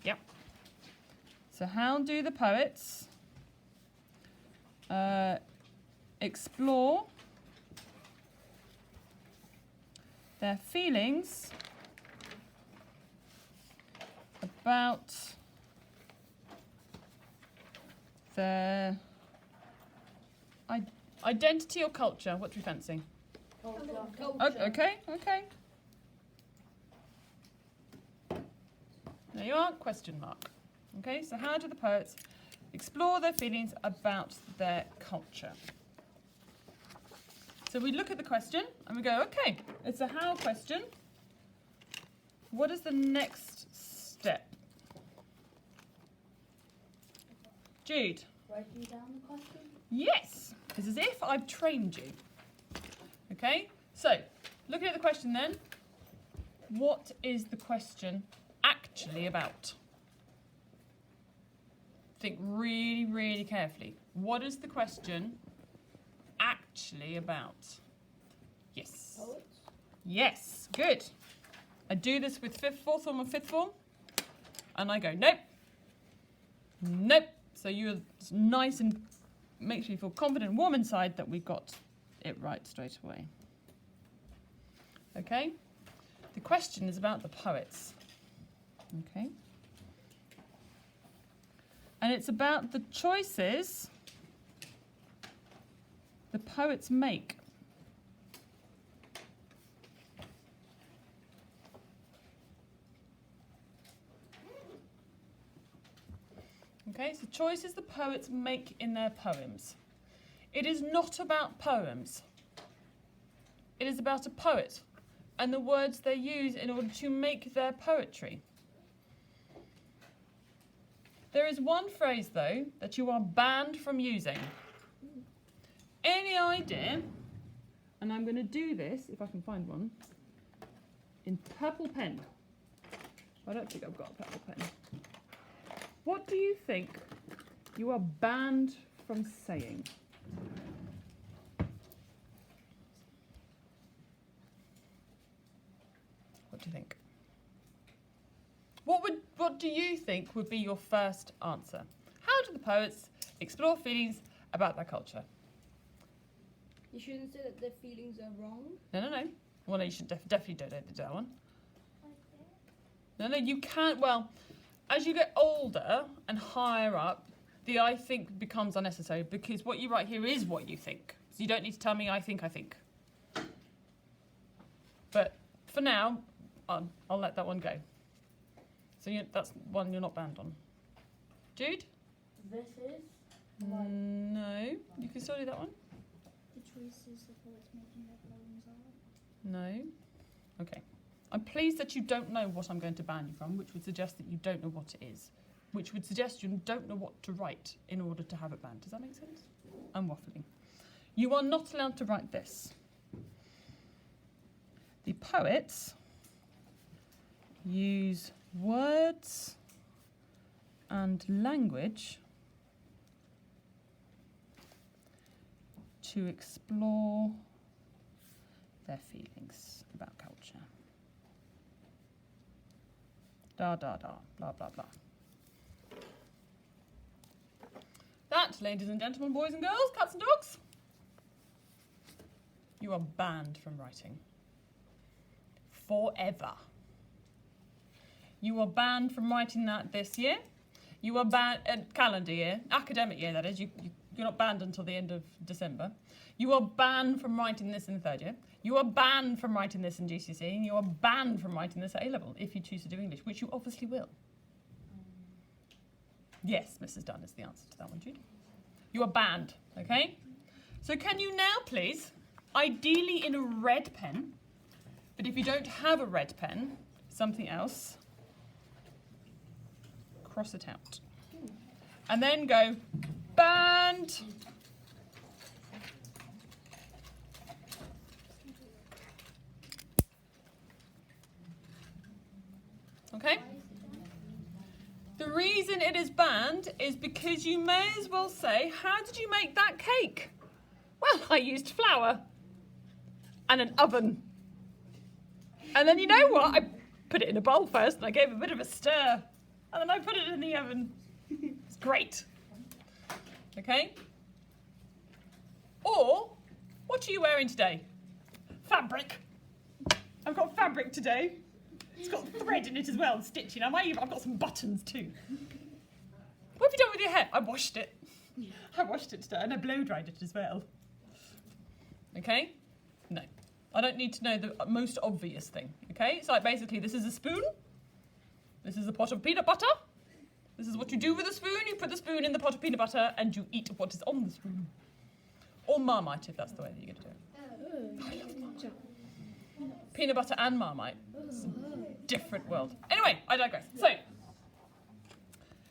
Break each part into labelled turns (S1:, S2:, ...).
S1: Yep. So how do the poets explore their feelings about their identity or culture? What do you fancy?
S2: Culture.
S1: Okay. There you are, question mark. Okay, so how do the poets explore their feelings about their culture? So we look at the question and we go, okay, it's a how question. What is the next step? Jude?
S2: Writing down the question.
S1: Yes, it's as if I've trained you. Okay, so looking at the question then, what is the question actually about? Think really, really carefully. What is the question actually about? Yes.
S2: Poets.
S1: Yes, good. I do this with fourth form and fifth form, and I go, nope. So you're nice and makes me feel confident and warm inside that we got it right straight away. Okay? The question is about the poets. Okay? And it's about the choices the poets make. Okay, so choices the poets make in their poems. It is not about poems. It is about a poet and the words they use in order to make their poetry. There is one phrase, though, that you are banned from using. Any idea, and I'm going to do this, if I can find one, in purple pen. I don't think I've got a purple pen. What do you think you are banned from saying? What do you think? What do you think would be your first answer? How do the poets explore feelings about their culture?
S2: You shouldn't say that their feelings are wrong.
S1: No. Well, no, you should definitely don't do that one. No, you can't. Well, as you get older and higher up, the I think becomes unnecessary because what you write here is what you think. So you don't need to tell me I think. But for now, I'll let that one go. So that's one you're not banned on. Jude?
S2: This is
S1: No. You can still do that one.
S2: the choices the poets make in their poems are.
S1: No. Okay. I'm pleased that you don't know what I'm going to ban you from, which would suggest that you don't know what it is, which would suggest you don't know what to write in order to have it banned. Does that make sense? I'm waffling. You are not allowed to write this. The poets use words and language to explore their feelings about culture. Blah, blah, blah, blah. That, ladies and gentlemen, boys and girls, cats and dogs, you are banned from writing. Forever. You are banned from writing that this year. You are banned, calendar year, academic year that is, you're not banned until the end of December. You are banned from writing this in the third year. You are banned from writing this in GCSE, and you are banned from writing this at A-level if you choose to do English, which you obviously will. Yes, Mrs. Dunn is the answer to that one, Jude. You are banned, okay? So can you now, please, ideally in a red pen, but if you don't have a red pen, something else, cross it out. And then go, banned. Okay? The reason it is banned is because you may as well say, how did you make that cake? Well, I used flour and an oven. And then you know what? I put it in a bowl first and I gave it a bit of a stir. And then I put it in the oven. It's great. Okay? Or, what are you wearing today? Fabric. I've got fabric today. It's got thread in it as well, stitching. I've got some buttons too. What have you done with your hair? I washed it. I washed it today and I blow dried it as well. Okay? No. I don't need to know the most obvious thing. Okay? It's like basically this is a spoon. This is a pot of peanut butter. This is what you do with a spoon. You put the spoon in the pot of peanut butter and you eat what is on the spoon. Or Marmite if that's the way that you're going to do it. I love Marmite. Peanut butter and Marmite. It's a different world. Anyway, I digress. So,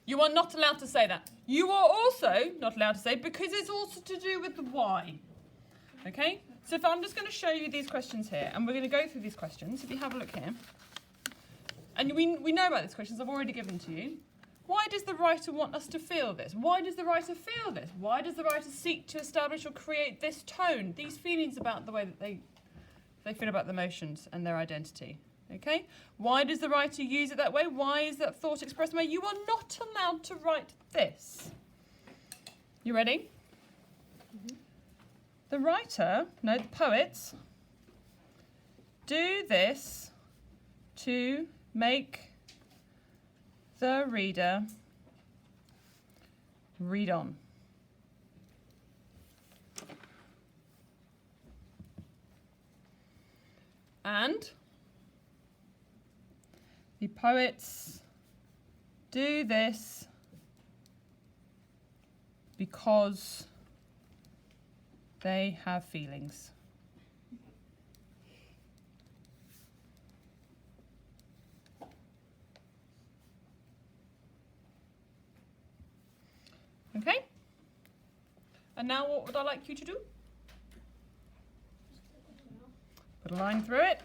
S1: you are not allowed to say that. You are also not allowed to say because it's also to do with the why. Okay? So if I'm just going to show you these questions here, and we're going to go through these questions. If you have a look here. And we know about these questions. I've already given to you. Why does the writer want us to feel this? Why does the writer feel this? Why does the writer seek to establish or create this tone, these feelings about the way that they feel about the emotions and their identity? Okay? Why does the writer use it that way? Why is that thought expressed that way? You are not allowed to write this. You ready? The poets do this to make the reader read on. And the poets do this because they have feelings. Okay? And now what would I like you to do? Put a line through it.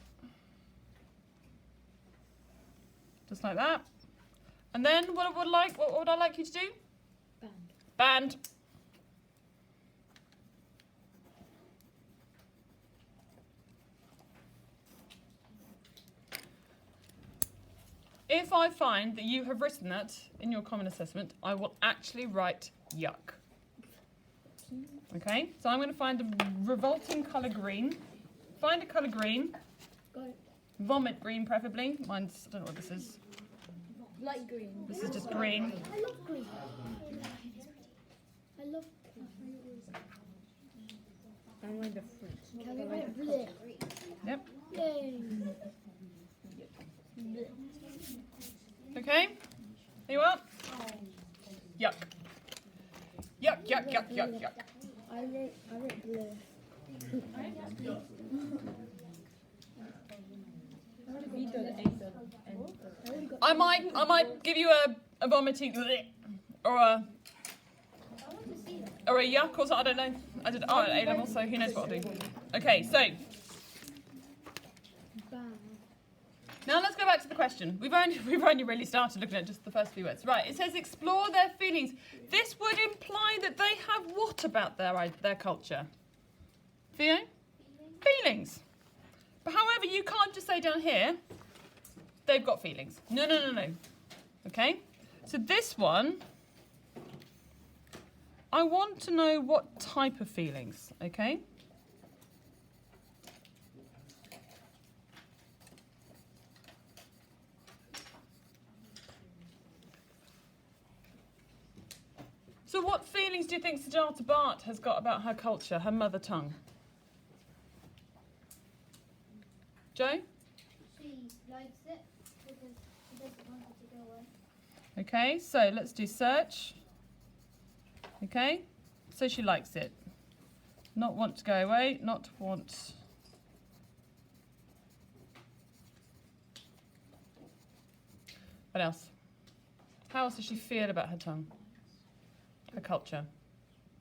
S1: Just like that. And then what would I like you to do? Band. If I find that you have written that in your common assessment, I will actually write yuck. Okay, so I'm going to find a revolting colour green. Find a colour green.
S2: Got it.
S1: Vomit green, preferably. Mine's, I don't know what this is.
S2: Light green.
S1: This is just green.
S2: I love green. I love
S3: I want the fruit.
S2: Can we write blue?
S1: Yep.
S2: Yay.
S1: Okay. Here you are. Yuck. Yuck, yuck, yuck, yuck, yuck.
S2: I wrote blue.
S1: I might give you a vomiting or a yuck or something. I don't know. I did art at A level, so who knows what I'll do. Okay, so now let's go back to the question. We've only really started looking at just the first few words. Right, it says explore their feelings. This would imply that they have what about their culture? Theo? Feelings. But however, you can't just say down here, they've got feelings. No. Okay? So this one, I want to know what type of feelings, okay? So what feelings do you think Siddhartha Bhatt has got about her culture, her mother tongue? Joe?
S2: She likes it because she doesn't want it to go away.
S1: Okay, so let's do search. Okay, so she likes it. Not want to go away, not want. What else? How else does she feel about her tongue? Her culture.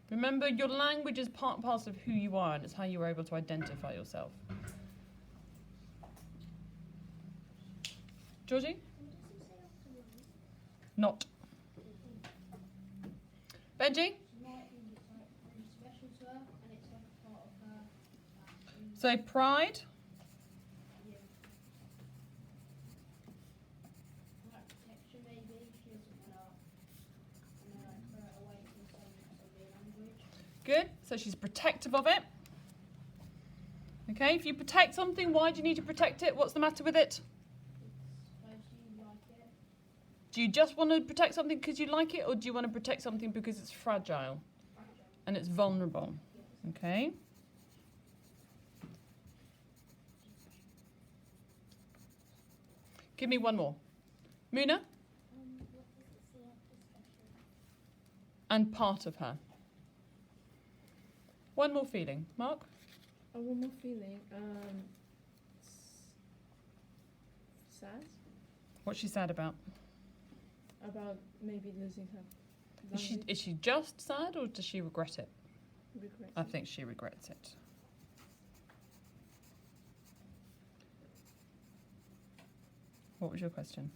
S1: Remember, your language is part and parcel of who you are, and it's how you are able to identify yourself. Georgie? Not. Benji? So pride. Good. So she's protective of it. Okay, if you protect something, why do you need to protect it? What's the matter with it? Do you just want to protect something because you like it, or do you want to protect something because it's fragile and it's vulnerable? Okay. Give me one more. Muna?
S2: What does it say after special?
S1: And part of her. One more feeling. Mark?
S3: One more feeling. Sad
S1: What's she sad about?
S3: about maybe losing her.
S1: Is she just sad, or does she regret it?
S3: Regret.
S1: I think she regrets it. What was your question?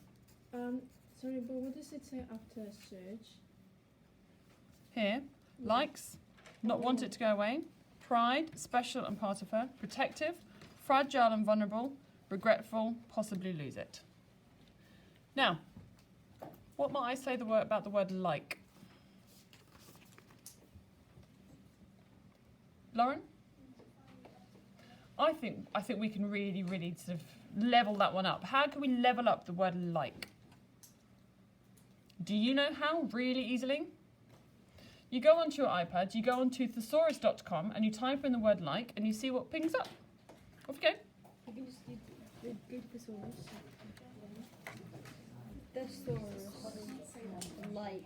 S3: Sorry, but what does it say after search?
S1: Here, likes, not want it to go away, pride, special and part of her, protective, fragile and vulnerable, regretful, possibly lose it. Now, what might I say about the word like? Lauren? I think we can really sort of level that one up. How can we level up the word like? Do you know how? Really easily? You go onto your iPad, you go onto thesaurus.com and you type in the word like and you see what pings up. Off you go.
S3: You can just give thesaurus. Thesaurus. Like.